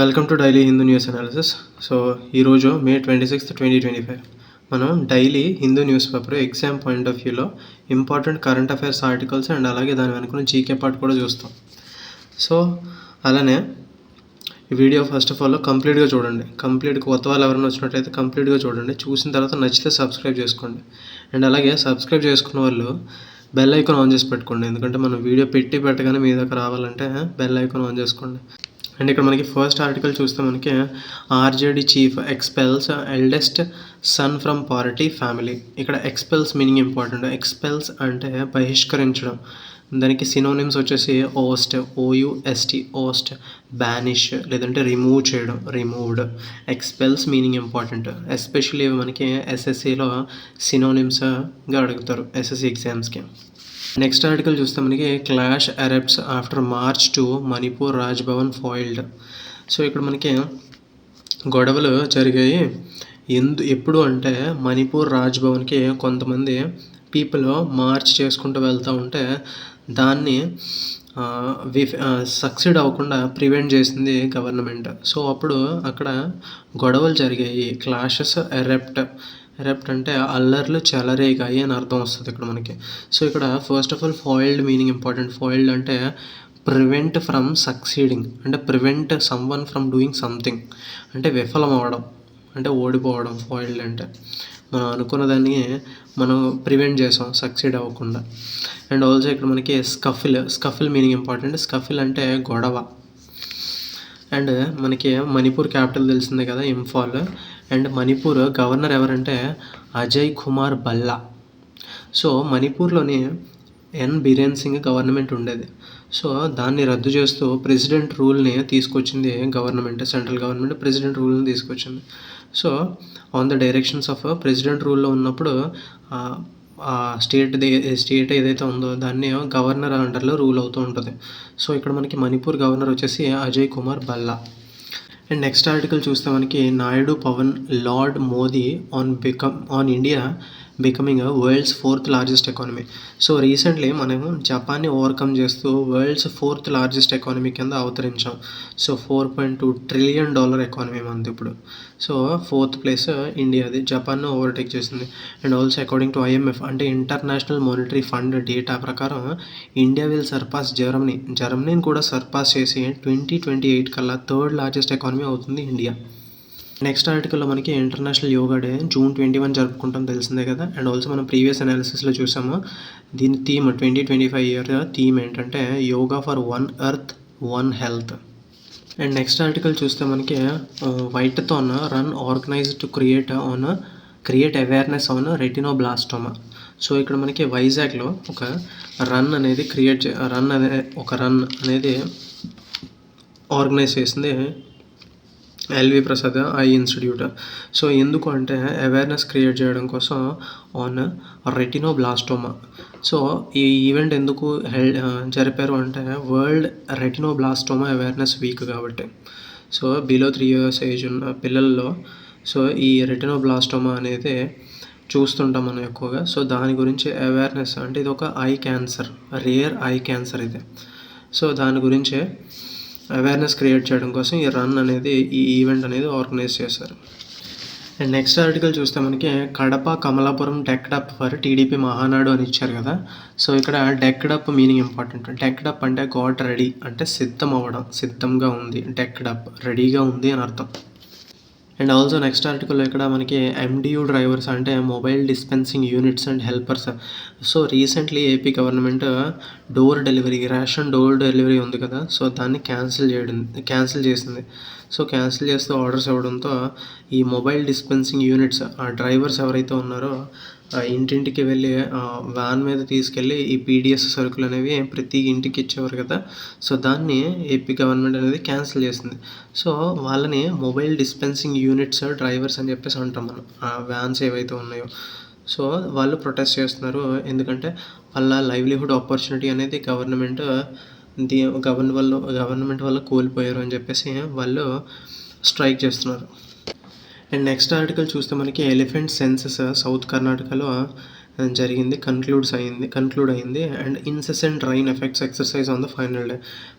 Welcome to daily Hindu news analysis. So ఈరోజు May 26, 2025 మనం daily Hindu news paper exam point of వ్యూలో important current affairs articles and అలాగే దాని వెనుక జీకే పార్ట్ కూడా చూస్తాం. సో అలానే ఈ వీడియో ఫస్ట్ ఆఫ్ ఆల్ కంప్లీట్గా చూడండి. కొత్త వాళ్ళు ఎవరైనా వచ్చినట్లయితే కంప్లీట్గా చూడండి. చూసిన తర్వాత నచ్చితే సబ్స్క్రైబ్ చేసుకోండి. అండ్ అలాగే సబ్స్క్రైబ్ చేసుకున్న వాళ్ళు బెల్ ఐకాన్ ఆన్ చేసి పెట్టుకోండి. ఎందుకంటే మనం వీడియో పెట్టగానే మీ దగ్గర రావాలంటే బెల్ ఐకాన్ ఆన్ చేసుకోండి. అండ్ ఇక్కడ మనకి ఫస్ట్ ఆర్టికల్ చూస్తే మనకి RJD chief expels eldest son from poverty family. ఇక్కడ ఎక్స్పెల్స్ మీనింగ్ ఇంపార్టెంట్. ఎక్స్పెల్స్ అంటే బహిష్కరించడం. దానికి సినోనిమ్స్ వచ్చేసి ఓస్ట్, ఓయుఎస్టీ, ఓస్ట్, బ్యానిష్, లేదంటే రిమూవ్ చేయడం, removed. Expels meaning important. Especially మనకి ఎస్ఎస్సిలో సినోనిమ్స్గా అడుగుతారు ఎస్ఎస్సి ఎగ్జామ్స్కి. నెక్స్ట్ ఆర్టికల్ చూస్తే మనకి clash erupts after march to Manipur Raj Bhavan foiled. So ఇక్కడ మనకి గొడవలు జరిగాయి. ఎప్పుడు అంటే మణిపూర్ రాజ్భవన్కి కొంతమంది పీపుల్ మార్చ్ చేసుకుంటూ వెళ్తూ ఉంటే దాన్ని సక్సీడ్ అవ్వకుండా ప్రివెంట్ చేసింది గవర్నమెంట్. సో అప్పుడు అక్కడ గొడవలు జరిగాయి. క్లాషెస్ ఎరప్ట్ అంటే అల్లర్లు చెలరేగాయి అని అర్థం వస్తుంది ఇక్కడ మనకి. సో ఇక్కడ first of all foiled meaning important. Foiled అంటే ప్రివెంట్ ఫ్రమ్ సక్సీడింగ్, అంటే prevent someone from doing something, అంటే విఫలం అవ్వడం, అంటే ఓడిపోవడం. ఫాయిల్డ్ అంటే మనం అనుకున్న దాన్ని మనం ప్రివెంట్ చేసాం సక్సీడ్ అవ్వకుండా. అండ్ ఆల్సో ఇక్కడ మనకి స్కఫిల్ మీనింగ్ ఇంపార్టెంట్. స్కఫిల్ అంటే గొడవ. అండ్ మనకి మణిపూర్ క్యాపిటల్ తెలిసిందే కదా, ఇంఫాల్. అండ్ మణిపూర్ గవర్నర్ ఎవరంటే అజయ్ కుమార్ భల్లా. సో మణిపూర్లోని ఎన్ బిరేన్ సింగ్ గవర్నమెంట్ ఉండేది. సో దాన్ని రద్దు చేస్తూ ప్రెసిడెంట్ రూల్ని తీసుకొచ్చింది గవర్నమెంట్, సెంట్రల్ గవర్నమెంట్ ప్రెసిడెంట్ రూల్ని తీసుకొచ్చింది. So on the directions of president రూల్లో ఉన్నప్పుడు స్టేట్ ఏదైతే ఉందో దాన్ని గవర్నర్ అండర్లో రూల్ అవుతూ ఉంటుంది. సో ఇక్కడ మనకి మణిపూర్ గవర్నర్ వచ్చేసి Ajay Kumar Bhalla. And next article చూస్తే మనకి Naidu Pawan laud Modi on India becoming world's 4th largest economy. So recently మనము జపాన్ని ఓవర్కమ్ చేస్తూ వరల్డ్స్ 4th లార్జెస్ట్ ఎకానమీ కింద అవతరించాం. సో $4.2 trillion ఎకానమీ మనది ఇప్పుడు. సో 4th ప్లేస్ ఇండియాది, జపాన్ను ఓవర్టేక్ చేసింది. And also according to IMF అంటే ఇంటర్నేషనల్ మానిటరీ ఫండ్ డేటా ప్రకారం India will surpass జర్మనీని కూడా సర్పాస్ చేసి 2028 కల్లా 3rd లార్జెస్ట్ ఎకానమీ అవుతుంది ఇండియా. నెక్స్ట్ ఆర్టికల్లో మనకి ఇంటర్నేషనల్ యోగా డే June 21 జరుపుకుంటాం తెలిసిందే కదా. అండ్ ఆల్సో మనం ప్రీవియస్ అనాలిసిస్లో చూసాము దీని థీమ్ 2025 ఇయర్ థీమ్ ఏంటంటే yoga for 1 earth 1 health. And next article చూస్తే మనకి whitethon run organised to create awareness on retinoblastoma. So ఇక్కడ మనకి వైజాగ్లో ఒక రన్ అనేది ఆర్గనైజ్ చేసింది LV Prasad eye institute. So ఎందుకు అంటే అవేర్నెస్ క్రియేట్ చేయడం కోసం ఆన్ రెటినోబ్లాస్టోమా. సో ఈ ఈవెంట్ ఎందుకు జరిపారు అంటే వరల్డ్ రెటినోబ్లాస్టోమా అవేర్నెస్ వీక్ కాబట్టి. సో బిలో 3 years ఏజ్ ఉన్న పిల్లల్లో సో ఈ రెటినోబ్లాస్టోమా అనేది చూస్తుంటాం మనం ఎక్కువగా. సో దాని గురించి అవేర్నెస్, అంటే ఇది ఒక eye cancer, rare eye cancer ఇది. సో దాని గురించే అవేర్నెస్ క్రియేట్ చేయడం కోసం ఈ రన్ అనేది, ఈ ఈవెంట్ అనేది ఆర్గనైజ్ చేశారు. అండ్ నెక్స్ట్ ఆర్టికల్ చూస్తే మనకి Kadapa Kamalapuram decked up for TDP Mahanadu అని ఇచ్చారు కదా. సో ఇక్కడ decked up meaning important. Decked up అంటే గాట్ రెడీ, అంటే సిద్ధం అవ్వడం, సిద్ధంగా ఉంది. డెక్డ్ అప్ రెడీగా ఉంది అని అర్థం. అండ్ ఆల్సో నెక్స్ట్ ఆర్టికల్లో ఇక్కడ మనకి MDU డ్రైవర్స్ అంటే mobile dispensing units and helpers. So recently AP government ration door delivery ఉంది కదా, సో దాన్ని క్యాన్సిల్ చేసింది. సో క్యాన్సిల్ చేస్తూ ఆర్డర్స్ ఇవ్వడంతో ఈ మొబైల్ డిస్పెన్సింగ్ యూనిట్స్ ఆ డ్రైవర్స్ ఎవరైతే ఉన్నారో ఇంటింటికి వెళ్ళి వ్యాన్ మీద తీసుకెళ్ళి ఈ PDS సరుకులు అనేవి ప్రతి ఇంటికి ఇచ్చేవారు కదా. సో దాన్ని ఏపీ గవర్నమెంట్ అనేది క్యాన్సిల్ చేసింది. సో వాళ్ళని మొబైల్ డిస్పెన్సింగ్ యూనిట్స్ డ్రైవర్స్ అని చెప్పేసి అంటాం మనం, ఆ వ్యాన్స్ ఏవైతే ఉన్నాయో. సో వాళ్ళు ప్రొటెస్ట్ చేస్తున్నారు ఎందుకంటే వాళ్ళ లైవ్లీహుడ్ ఆపర్చునిటీ అనేది గవర్నమెంట్ వల్ల కోల్పోయారు అని చెప్పేసి వాళ్ళు స్ట్రైక్ చేస్తున్నారు. అండ్ నెక్స్ట్ ఆర్టికల్ చూస్తే మనకి ఎలిఫెంట్ సెన్సస్ సౌత్ కర్ణాటకలో జరిగింది, కన్క్లూడ్ అయింది. And incessant rain effects exercise on the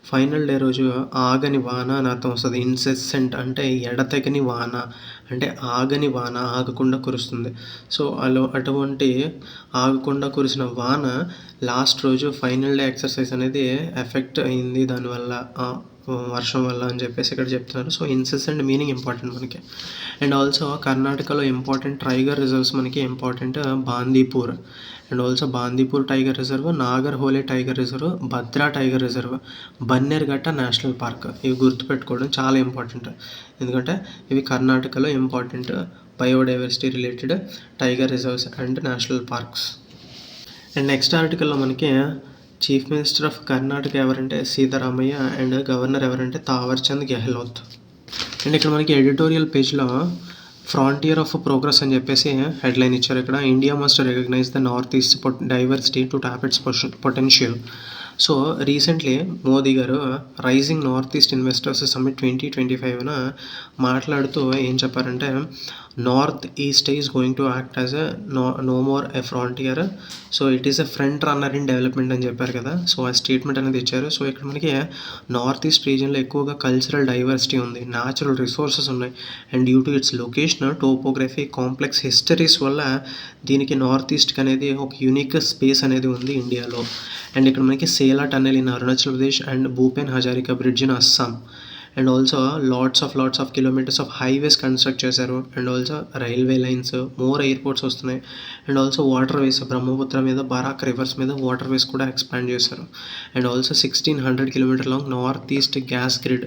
final day రోజు ఆగని వాన అని అర్థం వస్తుంది. ఇన్సెసెంట్ అంటే ఎడతెగని వాన, అంటే ఆగని వాన, ఆగకుండా కురుస్తుంది. సో అటువంటి ఆగకుండా కురిసిన వాన లాస్ట్ రోజు ఫైనల్ డే ఎక్సర్సైజ్ అనేది ఎఫెక్ట్ అయింది దానివల్ల, వర్షం వల్ల అని చెప్పేసి ఇక్కడ చెప్తున్నారు. సో ఇన్సెసెంట్ మీనింగ్ ఇంపార్టెంట్ మనకి. అండ్ ఆల్సో కర్ణాటకలో ఇంపార్టెంట్ టైగర్ రిజర్వ్స్ మనకి important Bandipur, and also Bandipur tiger reserve, Nagarhole tiger reserve, Bhadra tiger reserve, Bannerghatta national park. ఇవి గుర్తుపెట్టుకోవడం చాలా ఇంపార్టెంట్, ఎందుకంటే ఇవి కర్ణాటకలో important biodiversity related tiger reserves and national parks. And next ఆర్టికల్లో మనకి చీఫ్ మినిస్టర్ ఆఫ్ కర్ణాటక ఎవరంటే సీతారామయ్య, అండ్ గవర్నర్ ఎవరంటే తావర్చంద్ గెహ్లోత్. అండ్ ఇక్కడ మనకి ఎడిటోరియల్ పేజ్లో ఫ్రాంటియర్ ఆఫ్ ప్రోగ్రెస్ అని చెప్పేసి హెడ్లైన్ ఇచ్చారు. ఇక్కడ India must recognise the north east diversity to tap its potential. So recently Modi గారు rising north east investors summit 2025న మాట్లాడుతూ ఏం చెప్పారంటే north east is going to act as no more a frontier, so it is a front runner in development అని చెప్పారు కదా. So ఆ statement అనేది ఇచ్చారు. సో ఇక్కడ మనకి నార్త్ ఈస్ట్ రీజియన్లో ఎక్కువగా కల్చరల్ డైవర్సిటీ ఉంది, న్యాచురల్ రిసోర్సెస్ ఉన్నాయి, and due to it's location, topography, complex histories వల్ల దీనికి నార్త్ ఈస్ట్కి అనేది ఒక యూనిక్ స్పేస్ అనేది ఉంది ఇండియాలో. అండ్ ఇక్కడ మనకి Sela tunnel in Arunachal Pradesh and Bhupen Hazarika bridge in Assam, and also lots of kilometres of highways construct చేశారు, and also railway lines, more airports వస్తున్నాయి, and also waterways, Brahmaputra మీద, బరాక్ రివర్స్ మీద వాటర్ వేస్ కూడా ఎక్స్పాండ్ చేశారు, and also 1600 kilometre long north east gas grid.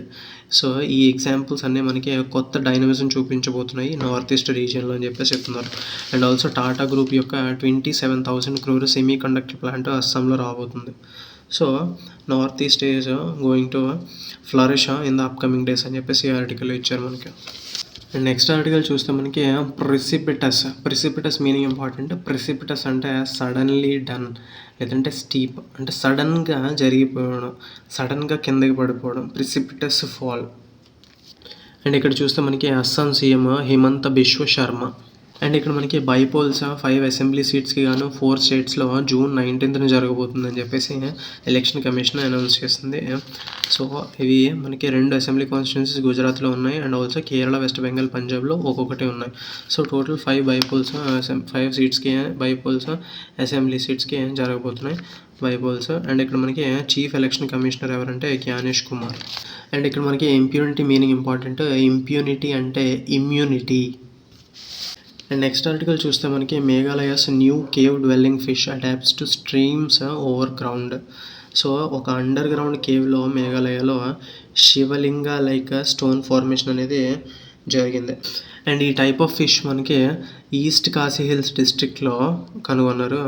So ఈ examples అన్నీ మనకి కొత్త డైనమిజం చూపించబోతున్నాయి నార్త్ ఈస్ట్ రీజియన్లో అని చెప్పేసి చెప్తున్నారు. అండ్ ఆల్సో టాటా గ్రూప్ యొక్క 27,000 crore సెమీ కండక్టర్ ప్లాంట్ అస్సాంలో రాబోతుంది. So north east is going to flourish in the upcoming days అని చెప్పేసి ఈ ఆర్టికల్లో ఇచ్చారు మనకి. అండ్ నెక్స్ట్ ఆర్టికల్ చూస్తే మనకి ప్రిసిపిటస్ మీనింగ్ ఇంపార్టెంట్. ప్రిసిపిటస్ అంటే సడన్లీ డన్, లేదంటే స్టీప్ అంటే సడన్గా జరిగిపోవడం, సడన్గా కిందకి పడిపోవడం, ప్రిసిపిటస్ ఫాల్. అండ్ ఇక్కడ చూస్తే మనకి అస్సాం సీఎం హిమంత బిశ్వ శర్మ. అండ్ ఇక్కడ మనకి బైపోల్స్ 5 అసెంబ్లీ సీట్స్కి గాను 4 స్టేట్స్లో June 19th జరగబోతుందని చెప్పేసి ఎలక్షన్ కమిషన్ అనౌన్స్ చేసింది. సో ఇవి మనకి 2 అసెంబ్లీ కాన్స్టిట్యున్సీస్ గుజరాత్లో ఉన్నాయి, అండ్ ఆల్సో కేరళ, వెస్ట్ బెంగాల్, పంజాబ్లో ఒక్కొక్కటి ఉన్నాయి. సో టోటల్ 5 బైపోల్స్ 5 సీట్స్కి బైపోల్స్ అసెంబ్లీ సీట్స్కి జరగబోతున్నాయి బైపోల్స్. అండ్ ఇక్కడ మనకి చీఫ్ ఎలక్షన్ కమిషనర్ ఎవరంటే జ్ఞానేష్ కుమార్. అండ్ ఇక్కడ మనకి ఇంప్యూనిటీ మీనింగ్ ఇంపార్టెంట్. ఇంప్యూనిటీ అంటే ఇమ్యూనిటీ. అండ్ నెక్స్ట్ ఆర్టికల్ చూస్తే మనకి Meghalaya's new cave dwelling fish adapts to streams overground. So ఒక అండర్ గ్రౌండ్ కేవ్లో మేఘాలయలో శివలింగ లైక్ స్టోన్ ఫార్మేషన్ అనేది జరిగింది. అండ్ ఈ టైప్ ఆఫ్ ఫిష్ మనకి ఈస్ట్ కాశీ హిల్స్ డిస్ట్రిక్ట్లో కనుగొన్నారు.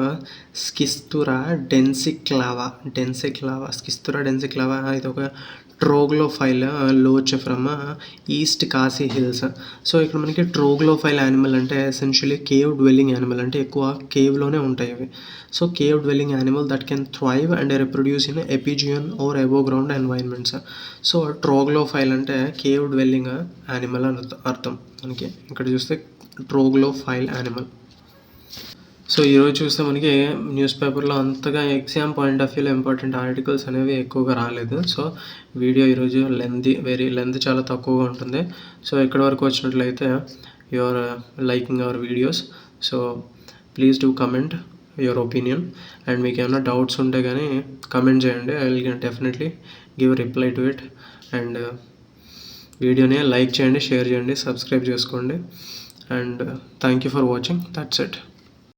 Schistura densiclava. ఇది ఒక troglophile loach from East Khasi Hills. So ఇక్కడ మనకి ట్రోగ్లోఫైల్ యానిమల్ అంటే ఎసెన్షియలీ కేవ్ డ్వెల్లింగ్ యానిమల్, అంటే ఎక్కువ కేవ్లోనే ఉంటాయి ఇవి. So cave dwelling animal that can thrive and reproduce in epigean or above ground environments. So troglophile అంటే కేవ్ డ్వెల్లింగ్ యానిమల్ అని అర్థం మనకి. ఇక్కడ చూస్తే ట్రోగ్లోఫైల్ యానిమల్. సో ఈరోజు చూస్తే మనకి న్యూస్ పేపర్లో అంతగా ఎగ్జామ్ పాయింట్ ఆఫ్ వ్యూలో ఇంపార్టెంట్ ఆర్టికల్స్ అనేవి ఎక్కువగా రాలేదు. సో వీడియో ఈరోజు లెంత్ చాలా తక్కువగా ఉంటుంది. సో ఇక్కడి వరకు వచ్చినట్లయితే you are liking our videos. So please do comment your opinion, and మీకు ఏమైనా డౌట్స్ ఉంటే కానీ కమెంట్ చేయండి. I will definitely give reply to it. And వీడియోని లైక్ చేయండి, షేర్ చేయండి, సబ్స్క్రైబ్ చేసుకోండి. And thank you for watching. That's it.